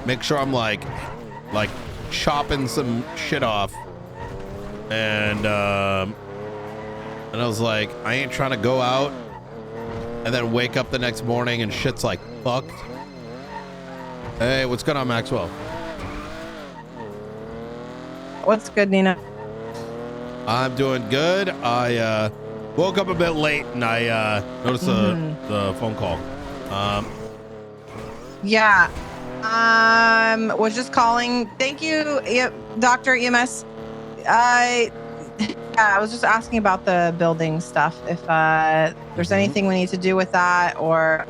make sure I'm like chopping some shit off. And I was like, I ain't trying to go out and then wake up the next morning and shit's like fucked. Hey, what's going on, Maxwell? What's good, Nino? I'm doing good. I woke up a bit late and I noticed the phone call. Yeah. Was just calling. Thank you, Dr. EMS. I was just asking about the building stuff. If there's anything we need to do with that, or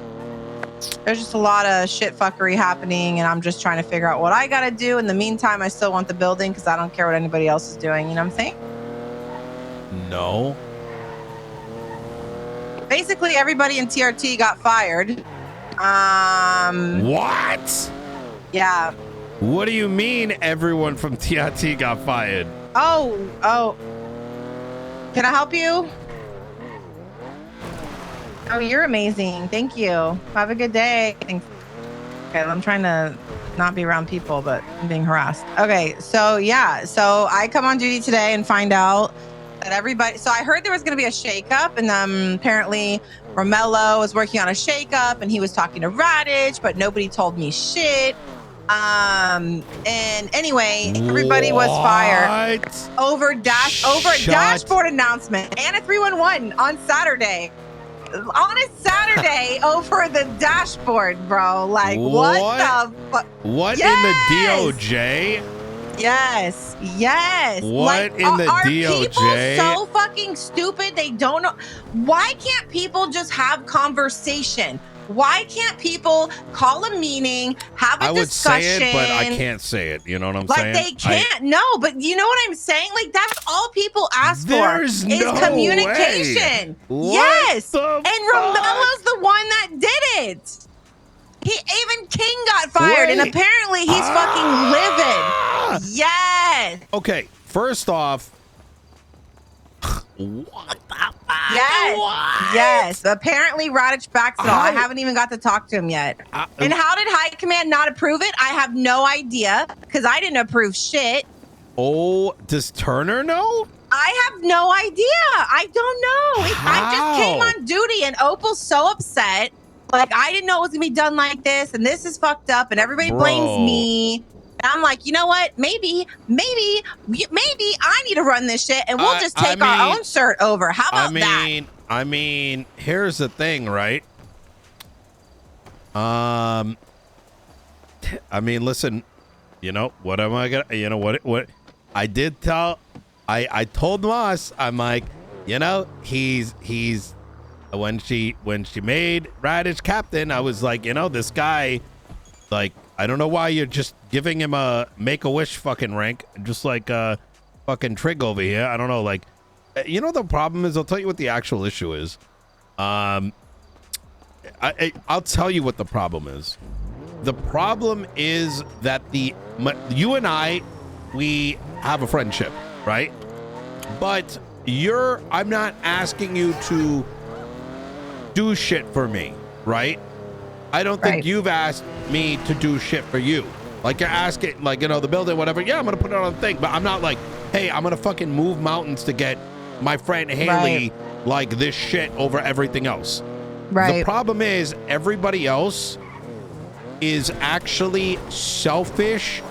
there's just a lot of shit fuckery happening, and I'm just trying to figure out what I gotta do. In the meantime, I still want the building because I don't care what anybody else is doing. You know what I'm saying? No. Basically, everybody in TRT got fired. What? Yeah. What do you mean everyone from TRT got fired? Oh. Can I help you? Oh, you're amazing. Thank you. Have a good day. Thanks. Okay, I'm trying to not be around people, but I'm being harassed. Okay, so yeah. So I come on duty today and find out that everybody... So I heard there was going to be a shakeup, and apparently Romello was working on a shakeup, and he was talking to Radich, but nobody told me shit. And anyway, everybody was fired over a dashboard announcement and a 311 on Saturday. On a Saturday over the dashboard, bro. Like, what the fuck? What in the DOJ? Yes. What like, in the are DOJ? People so fucking stupid. They don't know. Why can't people just have conversation? Why can't people call a meeting, have a discussion? I would say it, but I can't say it. You know what I'm saying? Like, they can't. No, but you know what I'm saying? Like, that's all people ask for is communication. Yes. And Romello's the one that did it. Even King got fired, and apparently he's fucking livid. Yes. Okay, first off, what the fuck? Yes. Apparently, Radich backs it all. I haven't even got to talk to him yet. And how did High Command not approve it? I have no idea, because I didn't approve shit. Oh, does Turner know? I have no idea. I don't know. I just came on duty, and Opal's so upset. Like, I didn't know it was going to be done like this, and this is fucked up, and everybody blames me. And I'm like, you know what? Maybe I need to run this shit, and we'll just take our own cert over. How about that? I mean, here's the thing, right? I mean, listen, you know, what am I gonna, you know, what I did tell, I told Moss, I'm like, you know, he's when she made Radich captain, I was like, you know, this guy, like, I don't know why you're just giving him a Make-A-Wish fucking rank, just like fucking Trig over here. I don't know, like, you know, the problem is, I'll tell you what the actual issue is. I'll tell you what the problem is. The problem is that you and I, we have a friendship, right? But I'm not asking you to do shit for me, right? I don't think you've asked me to do shit for you. Like, you're asking, like, you know, the building, whatever. Yeah, I'm going to put it on the thing. But I'm not like, hey, I'm going to fucking move mountains to get my friend Haley, like, this shit over everything else. The problem is everybody else is actually selfish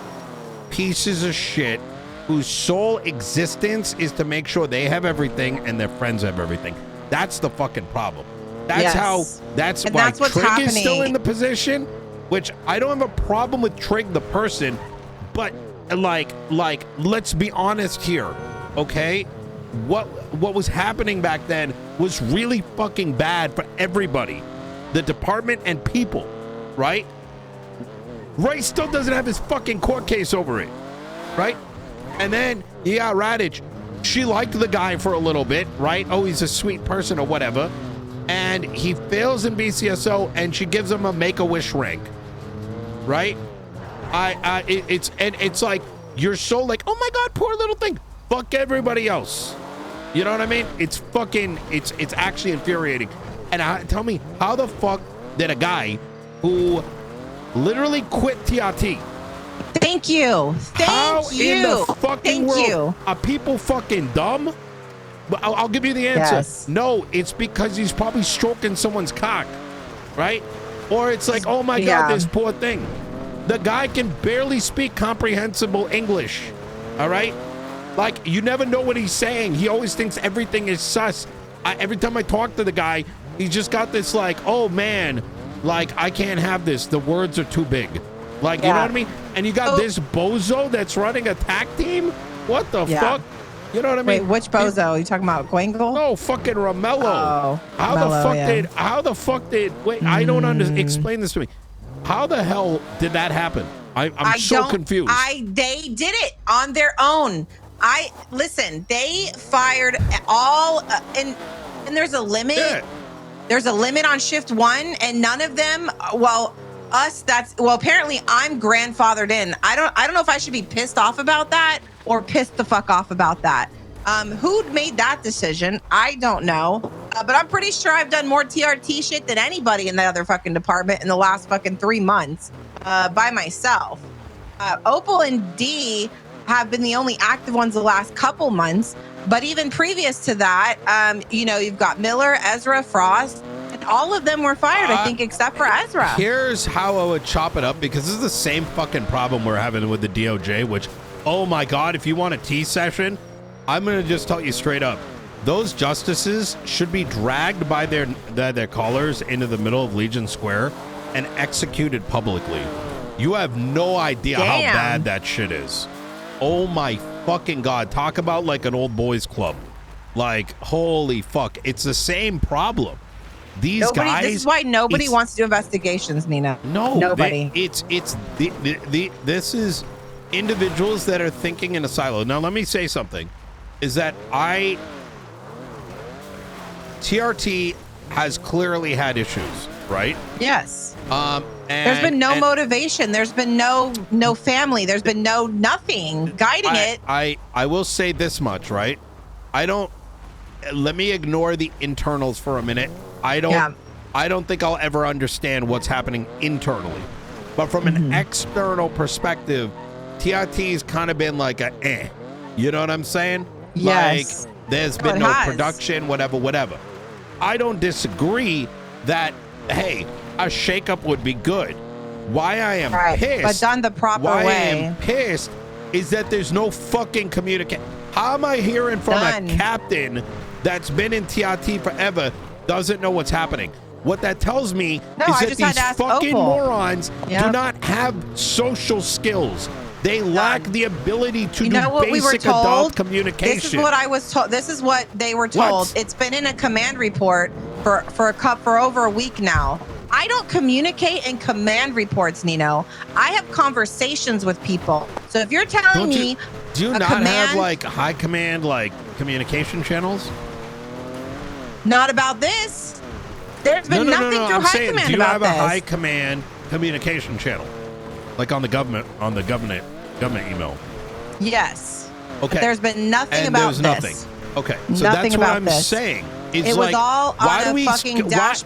pieces of shit whose sole existence is to make sure they have everything and their friends have everything. That's the fucking problem. That's why Trig is still in the position, which I don't have a problem with Trig the person, but like let's be honest here, okay? What was happening back then was really fucking bad for everybody, the department and people, right? Ray still doesn't have his fucking court case over it, right? And then Radich, she liked the guy for a little bit, right? Oh, he's a sweet person or whatever. And he fails in BCSO, and she gives him a Make-A-Wish rank, right? It's like, you're so like, oh my God, poor little thing. Fuck everybody else. You know what I mean? It's fucking, it's actually infuriating. And tell me, how the fuck did a guy who literally quit TRT, Thank you. How in the fucking world you. are people fucking dumb? But I'll give you the answer. Yes. No, it's because he's probably stroking someone's cock, right? Or it's like, oh my God, this poor thing. The guy can barely speak comprehensible English, all right? Like, you never know what he's saying. He always thinks everything is sus. Every time I talk to the guy, he's just got this like, oh man, like, I can't have this. The words are too big. Like, you know what I mean? And you got this bozo that's running a tack team? What the fuck? You know what I mean? Wait, which bozo? Are you talking about Guangle? No, fucking Romello. Oh, how the fuck did, wait, I don't explain this to me. How the hell did that happen? I'm so confused. They did it on their own. Listen, they fired all, and there's a limit. Yeah. There's a limit on shift one, and none of them, apparently I'm grandfathered in. I don't know if I should be pissed off about that or pissed the fuck off about that. Who made that decision? I don't know. But I'm pretty sure I've done more TRT shit than anybody in that other fucking department in the last fucking 3 months by myself. Opal and D have been the only active ones the last couple months. But even previous to that, you've got Miller, Ezra, Frost, and all of them were fired, I think, except for Ezra. Here's how I would chop it up, because this is the same fucking problem we're having with the DOJ, which, oh my God, if you want a tea session, I'm going to just tell you straight up. Those justices should be dragged by their collars into the middle of Legion Square and executed publicly. You have no idea how bad that shit is. Oh my fucking God. Talk about like an old boys club. Like, holy fuck. It's the same problem. These guys. This is why nobody wants to do investigations, Nina. No, nobody. This is individuals that are thinking in a silo. Now, let me say something. Is that TRT has clearly had issues, right? Yes. There's been no motivation. There's been no family. There's been no nothing guiding it. I will say this much, right? Let me ignore the internals for a minute. I don't think I'll ever understand what's happening internally. But from an external perspective, TRT's kind of been like you know what I'm saying? Yes. Like, there's been no production, whatever. I don't disagree that, hey, a shakeup would be good. Why I am pissed, but done the proper way. I am pissed is that there's no fucking communication. How am I hearing from a captain that's been in TRT forever doesn't know what's happening? What that tells me is that these fucking morons do not have social skills. They lack the ability to do basic adult communication. This is what I was told. This is what they were told. It's been in a command report for over a week now. I don't communicate in command reports, Nino. I have conversations with people. So if you're telling me, do you not have like high command like communication channels? Not about this. There's been nothing through high command about this. Do you have a high command communication channel, like on the government email? Yes. Okay. But there's been nothing about this. Nothing. Okay. So that's what I'm saying. It was all on a fucking command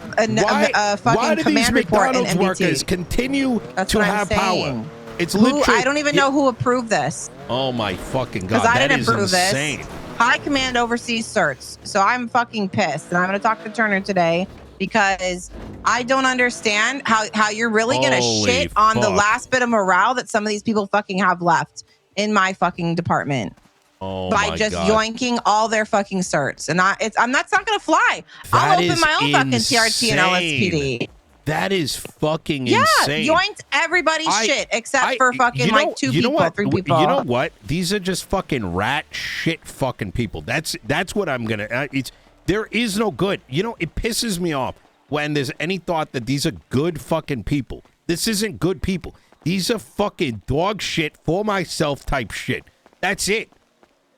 report in McDonald's MBT. Workers continue to have power? It's literally. I don't even know who approved this. Oh my fucking God! Because I didn't approve insane. this. High command oversees certs, so I'm fucking pissed, and I'm going to talk to Turner today because I don't understand how you're really going to shit on the last bit of morale that some of these people fucking have left in my fucking department. By just yoinking all their fucking certs, and that's not gonna fly. I'll open my own fucking TRT and LSPD. That is fucking insane. Yeah, yoinked everybody's shit except for fucking like 2 people, 3 people. You know what? These are just fucking rat shit fucking people. That's what I'm gonna. There is no good. You know, it pisses me off when there's any thought that these are good fucking people. This isn't good people. These are fucking dog shit for myself type shit. That's it.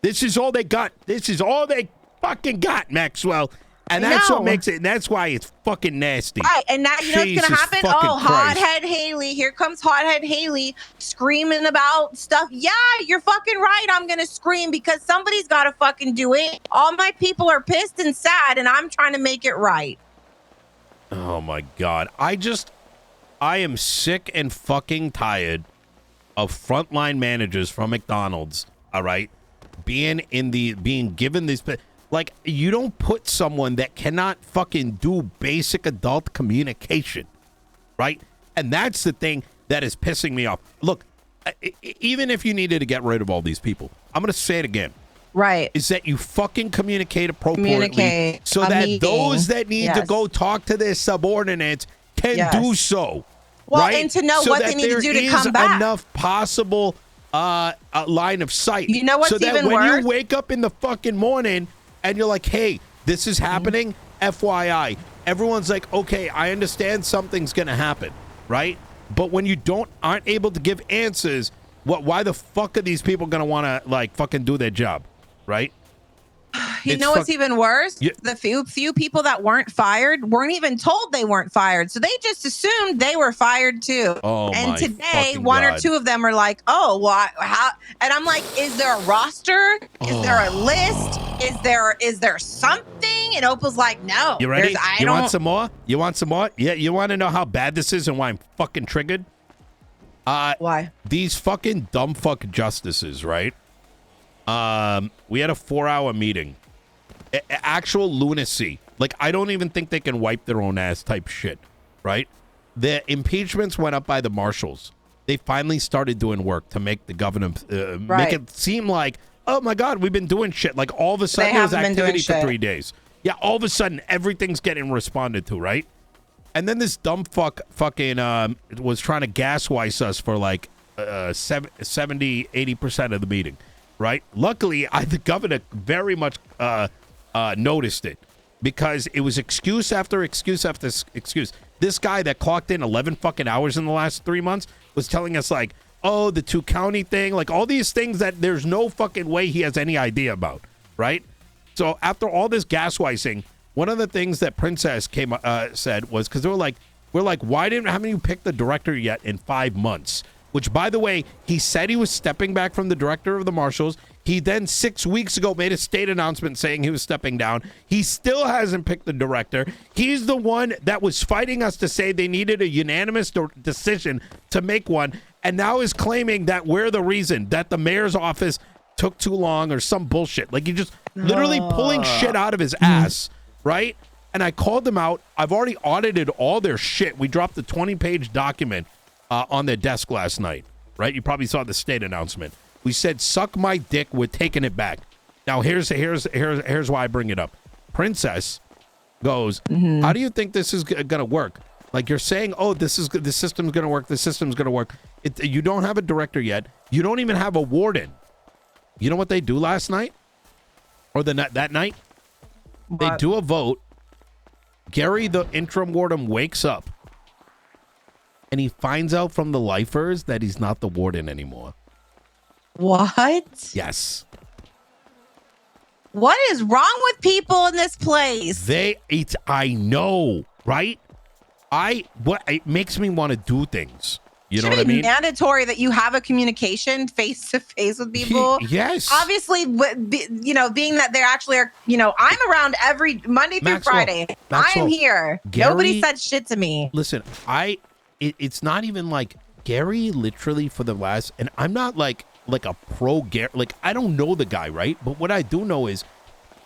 This is all they got. This is all they fucking got, Maxwell. And that's what makes it, and that's why it's fucking nasty. Right, and now you know what's going to happen? Oh, Hothead Haley. Here comes Hothead Haley screaming about stuff. Yeah, you're fucking right. I'm going to scream because somebody's got to fucking do it. All my people are pissed and sad, and I'm trying to make it right. Oh, my God. I am sick and fucking tired of frontline managers from McDonald's, all right, being given these, like, you don't put someone that cannot fucking do basic adult communication, right? And that's the thing that is pissing me off. Look, even if you needed to get rid of all these people, I'm going to say it again. Right. Is that you fucking communicate appropriately so that those that need to go talk to their subordinates can do so. Well, right? and to know so what they need to do to come back. Enough possible line of sight. You know what's so that even when worse? you wake up in the fucking morning and you're like, hey, this is happening, FYI. Everyone's like, okay, I understand something's going to happen, right? But when you aren't able to give answers, why the fuck are these people going to want to, like, fucking do their job, right? You know what's even worse? The few people that weren't fired weren't even told they weren't fired. So they just assumed they were fired too. Oh, and today, one or two of them are like, oh, well, how? And I'm like, is there a roster? Is there a list? Is there something? And Opal's like, no. You ready? You want some more? You want some more? Yeah, you want to know how bad this is and why I'm fucking triggered? Why? These fucking dumb fuck justices, right? We had a 4-hour meeting. Actual lunacy. Like, I don't even think they can wipe their own ass type shit, right? The impeachments went up by the marshals. They finally started doing work to make the governor make it seem like, oh my God, we've been doing shit. Like, all of a sudden there's activity for 3 days. Yeah, all of a sudden everything's getting responded to, right? And then this dumb fucking was trying to gaswise us for like 70-80% of the meeting, right? Luckily, the governor very much noticed it because it was excuse after excuse after excuse. This guy that clocked in 11 fucking hours in the last 3 months was telling us like, oh, the 2-county thing, like all these things that there's no fucking way he has any idea about, right? So after all this gaswising, one of the things that Princess said was, because we're like, why haven't you picked the director yet in 5 months? Which, by the way, he said he was stepping back from the director of the marshals. He then 6 weeks ago made a state announcement saying he was stepping down. He still hasn't picked the director. He's the one that was fighting us to say they needed a unanimous decision to make one, and now is claiming that we're the reason, that the mayor's office took too long or some bullshit. Like, he just literally pulling shit out of his ass, right? And I called them out. I've already audited all their shit. We dropped the 20-page document on their desk last night, right? You probably saw the state announcement. We said, suck my dick, we're taking it back. Now, here's why I bring it up. Princess goes, how do you think this is going to work? Like, you're saying, oh, the system's going to work, the system's going to work. You don't have a director yet. You don't even have a warden. You know what they do last night? Or that night? What? They do a vote. Gary, the interim warden, wakes up. And he finds out from the lifers that he's not the warden anymore. What? Yes. What is wrong with people in this place? I know, right? It makes me want to do things. You know what I mean? Mandatory that you have a communication face to face with people. Yes. Obviously, being that there actually are, I'm around every Monday through Friday. I am here. Gary, nobody said shit to me. Listen, it's not even like Gary literally for the last, and I'm not like a pro Gary, like I don't know the guy, right? But what I do know is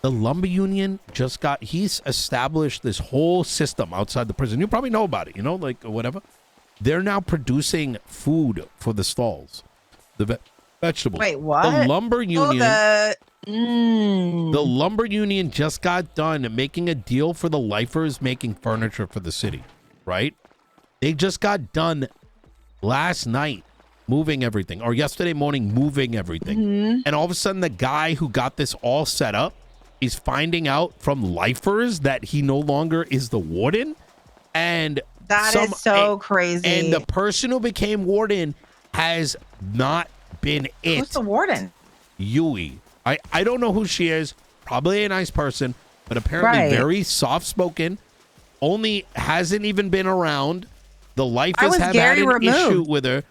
the lumber union he's established this whole system outside the prison. You probably know about it, like whatever. They're now producing food for the stalls, the vegetables. Wait, what? The lumber union. The lumber union just got done making a deal for the lifers making furniture for the city, right? They just got done last night moving everything, or yesterday morning moving everything. And all of a sudden, the guy who got this all set up is finding out from lifers that he no longer is the warden. And that is so crazy. And the person who became warden has not been it. Who's the warden? Yui. I don't know who she is. Probably a nice person, but apparently very soft-spoken. Only hasn't even been around. The lifers have had an issue with her.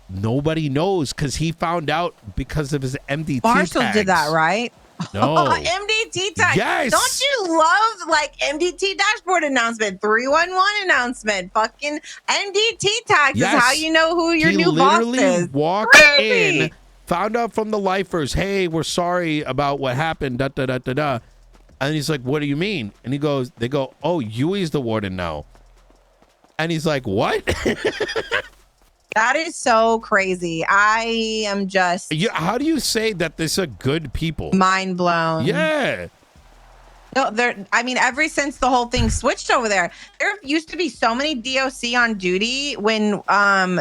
Nobody knows because he found out because of his MDT Marshall tags. did that, right? No. MDT time. Yes. Don't you love like MDT dashboard announcement, 311 announcement, fucking MDT tags is how you know who your new boss is. He literally walked Crazy. in, found out from the lifers, hey, we're sorry about what happened, da da da da da. And he's like, what do you mean? And they go, oh, Yui's the warden now. And he's like, what? That is so crazy. I am just How do you say that these are good people? mind blown. Yeah. No, I mean, ever since the whole thing switched over there used to be so many DOC on duty when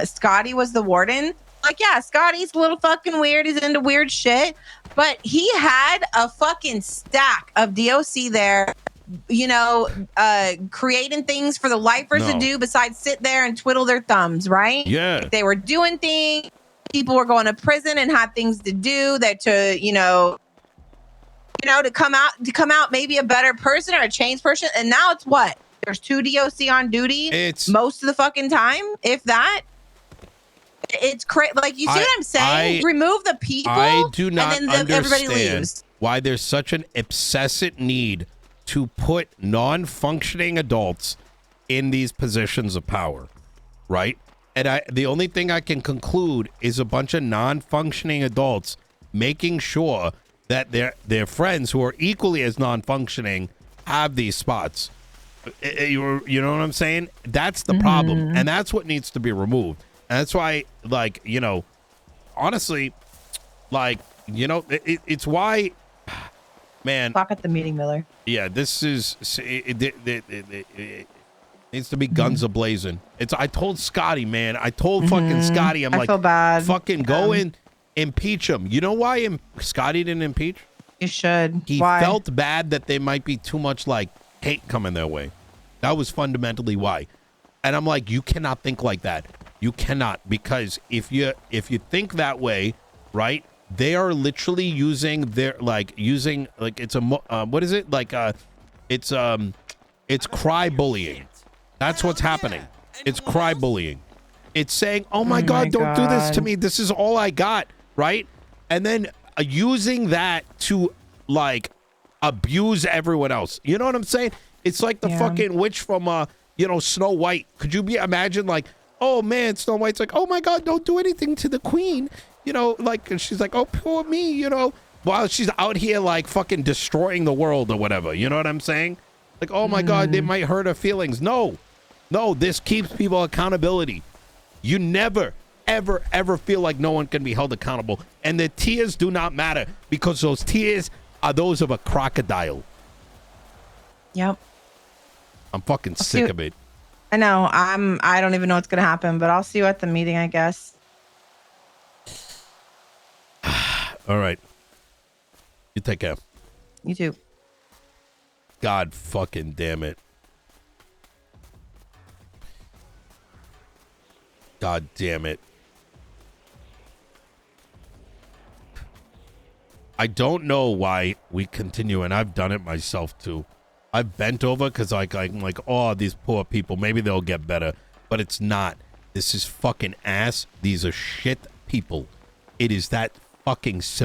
Scotty was the warden. Like, yeah, Scotty's a little fucking weird. He's into weird shit. But he had a fucking stack of DOC there, you know, creating things for the lifers to do besides sit there and twiddle their thumbs, right? Yeah. Like they were doing things. People were going to prison and had things to do that to, you know, to come out maybe a better person or a changed person. And now it's what? There's 2 DOC on duty most of the fucking time, if that. It's crazy. Like, you see what I'm saying? Remove the people. I do not and then everybody understand leaves. why there's such an obsessive need to put non-functioning adults in these positions of power, right? And the only thing I can conclude is a bunch of non-functioning adults making sure that their friends who are equally as non-functioning have these spots. You know what I'm saying? That's the problem, and that's what needs to be removed. And that's why, like, you know, honestly, like, you know, it's why, man. Talk at the meeting, Miller. Yeah, this is it needs to be guns a-blazing. I told Scotty, man. I told fucking Scotty, I'm like, I feel bad. Fucking go in, impeach him. You know why Scotty didn't impeach? You should. He felt bad that there might be too much like hate coming their way. That was fundamentally why. And I'm like, you cannot think like that. You cannot, because if you think that way, right? They are literally using it's a what is it like it's crybullying. That's what's happening. It's crybullying. It's saying, oh my God, don't do this to me. This is all I got, right? And then using that to like abuse everyone else. You know what I'm saying? It's like the fucking witch from Snow White. Could you imagine like, oh man, Snow White's like, oh my God, don't do anything to the queen. You know, like, and she's like, oh, poor me, you know, while she's out here like fucking destroying the world or whatever. You know what I'm saying? Like, oh my God, they might hurt her feelings. No, this keeps people accountability. You never, ever, ever feel like no one can be held accountable. And the tears do not matter because those tears are those of a crocodile. Yep. I'm fucking sick of it. I know. I don't even know what's going to happen, but I'll see you at the meeting, I guess. All right. You take care. You too. God fucking damn it. God damn it. I don't know why we continue, and I've done it myself too. I've bent over because I'm like, oh, these poor people, maybe they'll get better. But it's not. This is fucking ass. These are shit people. It is that fucking simple.